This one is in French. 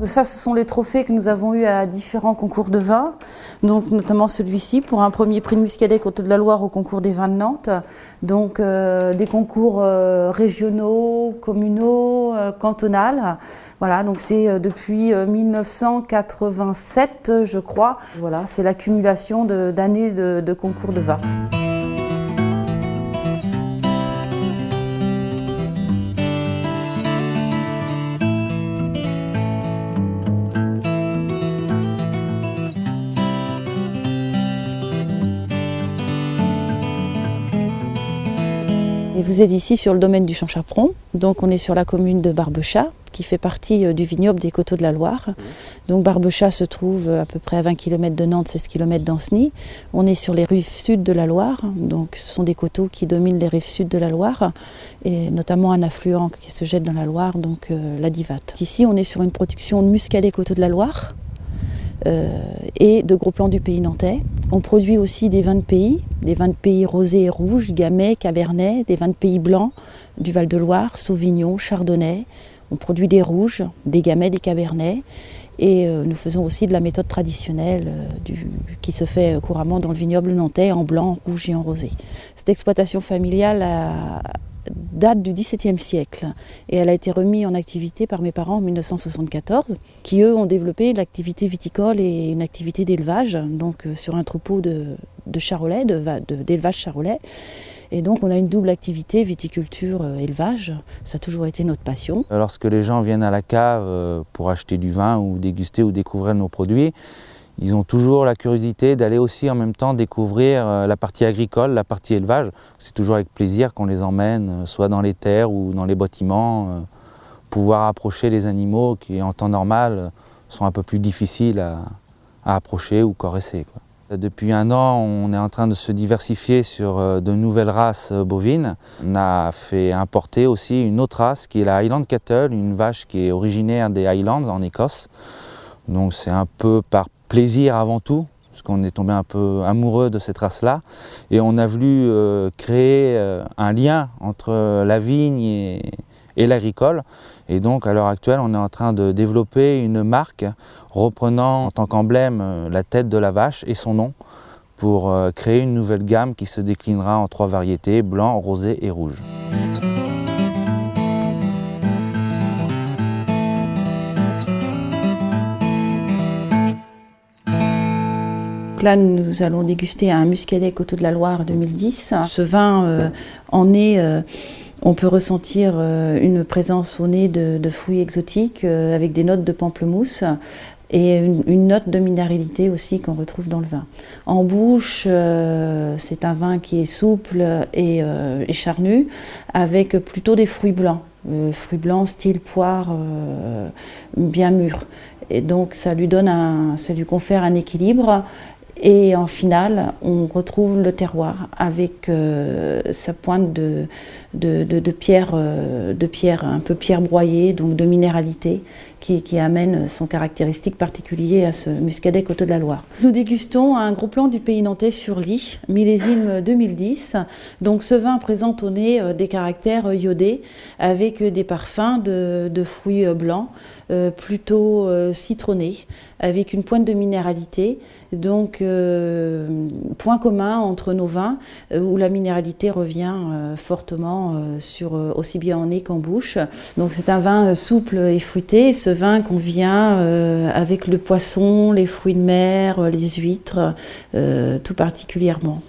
Ça, ce sont les trophées que nous avons eus à différents concours de vin, donc notamment celui-ci pour un premier prix de Muscadet Côte de la Loire au concours des vins de Nantes. Donc des concours régionaux, communaux, cantonales. Voilà, donc c'est depuis 1987, je crois. Voilà, c'est l'accumulation d'années de concours de vin. Et vous êtes ici sur le domaine du Champ-Chaperon, donc on est sur la commune de Barbechat, qui fait partie du vignoble des Coteaux de la Loire. Donc Barbechat se trouve à peu près à 20 km de Nantes, 16 km d'Ancenis. On est sur les rives sud de la Loire, donc ce sont des coteaux qui dominent les rives sud de la Loire, et notamment un affluent qui se jette dans la Loire, donc la Divate. Ici on est sur une production de Muscadet Coteaux de la Loire, et de gros plans du pays nantais. On produit aussi des vins de pays rosés et rouges, gamay, cabernet, des vins de pays blancs du Val-de-Loire, sauvignon, chardonnay. On produit des rouges, des gamay, des cabernets. Et nous faisons aussi de la méthode traditionnelle qui se fait couramment dans le vignoble nantais en blanc, en rouge et en rosé. Cette exploitation familiale date du XVIIe siècle et elle a été remise en activité par mes parents en 1974 qui eux ont développé l'activité viticole et une activité d'élevage donc sur un troupeau de charolais, d'élevage charolais. Et donc on a une double activité, viticulture, élevage, ça a toujours été notre passion. Lorsque les gens viennent à la cave pour acheter du vin ou déguster ou découvrir nos produits, ils ont toujours la curiosité d'aller aussi en même temps découvrir la partie agricole, la partie élevage. C'est toujours avec plaisir qu'on les emmène, soit dans les terres ou dans les bâtiments, pouvoir approcher les animaux qui en temps normal sont un peu plus difficiles à approcher ou caresser, quoi. Depuis 1 an, on est en train de se diversifier sur de nouvelles races bovines. On a fait importer aussi une autre race qui est la Highland Cattle, une vache qui est originaire des Highlands en Écosse. Donc c'est un peu par plaisir avant tout, parce qu'on est tombé un peu amoureux de cette race-là. Et on a voulu créer un lien entre la vigne et l'agricole. Et donc à l'heure actuelle, on est en train de développer une marque reprenant en tant qu'emblème la tête de la vache et son nom pour créer une nouvelle gamme qui se déclinera en 3 variétés, blanc, rosé et rouge. Là, nous allons déguster un Muscadet Coteaux de la Loire 2010. Ce vin en est, on peut ressentir une présence au nez de fruits exotiques avec des notes de pamplemousse et une note de minéralité aussi qu'on retrouve dans le vin. En bouche, c'est un vin qui est souple et charnu avec plutôt des fruits blancs style poire bien mûr. Et donc ça lui confère un équilibre. Et en finale, on retrouve le terroir avec sa pointe de pierre, un peu pierre broyée, donc de minéralité, qui amène son caractéristique particulier à ce Muscadet Coteaux de la Loire. Nous dégustons un gros plan du pays nantais sur Lie, millésime 2010. Donc ce vin présente au nez des caractères iodés avec des parfums de fruits blancs, plutôt citronnés, avec une pointe de minéralité. Donc, point commun entre nos vins, où la minéralité revient fortement sur aussi bien en nez qu'en bouche. Donc c'est un vin souple et fruité. Ce vin convient avec le poisson, les fruits de mer, les huîtres, tout particulièrement.